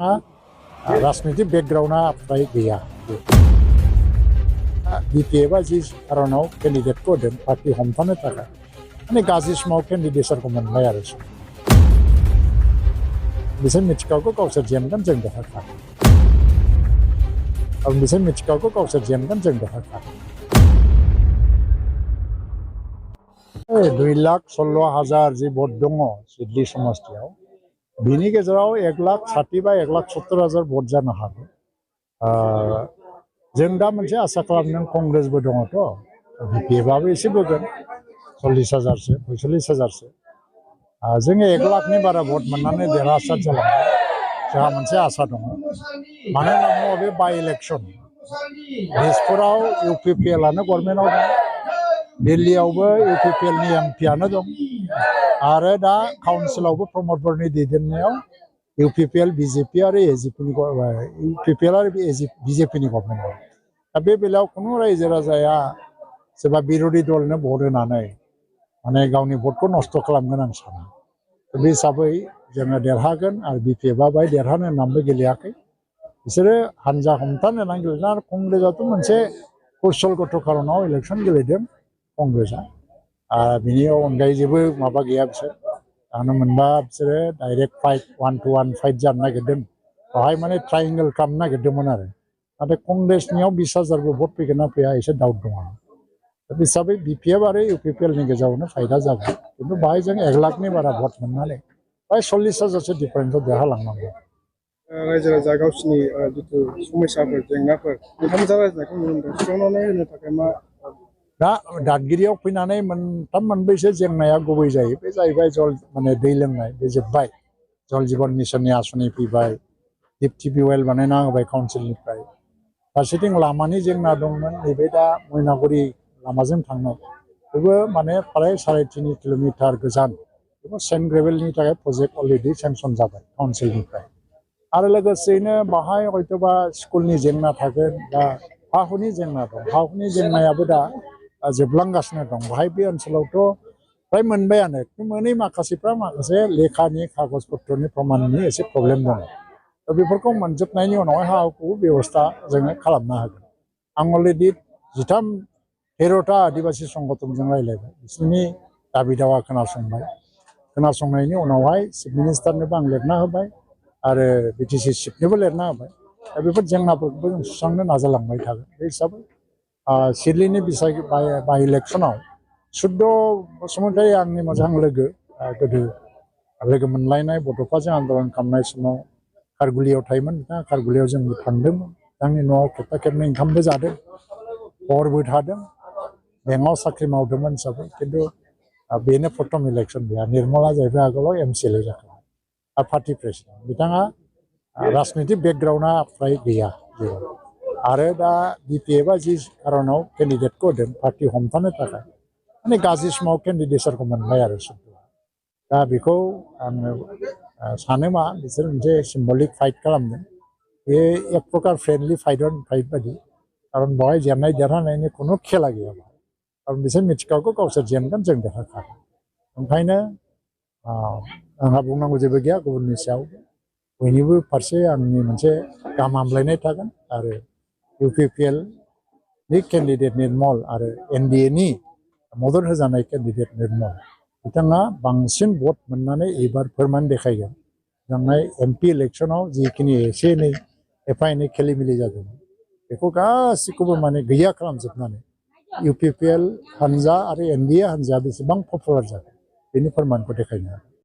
राजनीति बेकग्राउंडा फ्राय गैया बीपीएफआ जि कारनाव केन्डिडेटखौ होदों पार्टी हमथानो थाखाय माने गाज्रि समाव केन्डिडेटफोरखौ मोनबाय आरो बिसोर मिथिखागौ गावसोर जेनगोन जों देरहागोन आरो बिसोर मिथिखागौ गावसोर जेनगोन जों देरहागोन 2,16,000 जि भट दङ सिडली समष्टियाव बिनि गेजेराव 1,60,000 बा 1,70,000 भट जानो हागौ जों दा मोनसे आसा खालामदों कंग्रेसबो दङथ' बीपीएफआबो एसे बोगोन 40,000सो 45,000सो जोङो 1 लाखनि बारा भट मोननानै देरहासार जालांगोन जोंहा मोनसे आसा दङ मानो होनना बुङोबा बे बाइ इलेक्सन दिसपुराव इउपिपिएलआनो गभर्नमेन्टआव दं दिल्लीयावबो इउपिपिएलनि एमपिआनो दं आरो दा काउन्सिलावबो प्रमद बर'नि दैदेननायाव इउपिपिएल बिजेपि आरो एजिपिनि इउपिपिएल आरो बिजेपिनि गभर्नमेन्ट दा बे बेलायाव खुनु रायजो राजाया सोरबा बिरोधी दलनो भट होनानै माने गावनि भटखौ नस्थ' खालामगोन आं साना बे हिसाबै जोङो देरहागोन आरो बीपीएफआ बाय देरहानो होननानैबो गेलेयाखै बिसोरो हानजा हमथानो होननानै गेलेदों आरो कंग्रेसआथ' मोनसे कौशलगत कारनाव इलेक्सन गेलेदों कंग्रेसआ बिनि अनगायै जेबो माबा गैया बिसोर आंनो मोनबा बिसोरो डाइरेक्ट फाइट 1-to-1 फाइट जानो नागिरदों बेवहाय माने ट्रायंगल खालामनो नागिरदोंमोन आरो नाथाय कंग्रेसनियाव 20,000बो भट फैगोन ना फैया एसे डाउट दङ बे हिसाबै बीपीएफ आरो इउपिपिएलनि गेजेरावनो फायदा जागोन खिन्थु बाहाय जों 1 लाखनि बारा भट मोननानै बाहाय 40,000सो डिफारेन्सआव देरहालांनांगौ रायजो राजा गावसिनि जिथु समस्याफोर जेंनाफोर नोंथांमोनजों रायज्लायनायखौ नुनो मोनदों सुस्रांनानै होनो थाखाय मा दा दादगिरियाव फैनानै मोनथाम मोनब्रैसो जेंनाया गुबै जायो बे जाहैबाय जल माने दै लोंनाय बे जोब्बाय जल जीवन मिशननि आसनि फैबाय दिप टिउबवेल बानायना होबाय काउन्सिलनिफ्राय फारसेथिं लामानि जेंना दंमोन नैबे दा मैनागुरि लामाजों थांनाय बेबो माने फ्राय 3.5 किल'मिटार गोजान बेबो सेन्ट ग्रेभेलनि थाखाय प्रजेक्ट अलरेडि सेंसन जाबाय काउन्सिलनिफ्राय आरो लोगोसेयैनो बाहाय हयतोबा स्कुलनि जेंना थागोन बा हा हुनि जेंना दं हा हुनि जेंनायाबो दा जोबलांगासिनो दं बाहाय बे ओनसोलावथ' फ्राय मोनबायानो मोनै माखासेफ्रा माखासे लेखानि कागज पत्रनि प्रमाननि एसे प्रब्लेम दङ दा बेफोरखौ मोनजोबनायनि उनावहाय हा हुखौ बेबस्था जोङो खालामनो हागोन आं अलरेडि 13टा आदिबासि संगठनजों रायज्लायबाय बिसोरनि दाबि दावा खोनासंबाय खोनासंनायनि उनावहाय चिफ मिनिस्टारनोबो आं लिरना होबाय आरो बिटिसि चिफनोबो लिरना होबाय दा बेफोर जेंनाफोरखौबो जों सुस्रांनो नाजालांबाय थागोन बे हिसाबै सिडलीनि बाइ इलेक्सनाव सुद्ध बसुमतारी आंनि मोजां लोगो गोदो लोगो मोनलायनाय बड'फाजों आन्दलन खालामनाय समाव खारगुलियाव थायोमोन बिथाङा खारगुलियाव जोंबो थांदोंमोन बिथांनि न'आव खेबथा खेबनै ओंखामबो जादों हरबो थादों बेंकआव साख्रि मावदोंमोन हिसाबै खिन्थु बेनो प्रथम इलेक्सन गैया निर्मला जाहैबाय आगोलाव एमसिएलए जाखांबाय आरो पार्टी प्रेसिडेन्ट बिथाङा राजनीति बेकग्राउंडा फ्राय गैया आरो दा बीपीएफआ जि कारनाव केन्डिडेटखौ होदों पार्टी हमथानो थाखाय माने गाज्रि समाव केन्डिडेटफोरखौ मोनबाय आरो दा बेखौ आङो सानो मा बिसोर मोनसे सिम्बलिक फाइट खालामदों बे एक प्रकार फ्रेन्डलि फाइट बायदि कारन बेवहाय जेननाय देरहानायनि खुनु खेला गैया कारन बिसोर मिथिखागौ गावसोर जेनगोन जों देरहाखागोन ओंखायनो आंहा बुंनांगौ जेबो गैया गुबुननि सायाव बयनिबो फारसे आंनि मोनसे गाहाम हामलायनाय थागोन आरो इउपिपिएलनि केन्डिडेट निर्मल आरो एनडिएनि मदद होजानाय केन्डिडेट निर्मल बिथाङा बांसिन भट मोननानै एबार फोरमान देखायगोन जानाय एमपि इलेक्सनाव जिखिनि एसे एनै एफा एनै खेलिमेलि जादोंमोन बेखौ गासैखौबो माने गैया खालामजोबनानै इउपिपिएल हानजा आरो एनडिए हानजाया बेसेबां पपुलार जादों बेनि फोरमानखौ देखायनो हागोन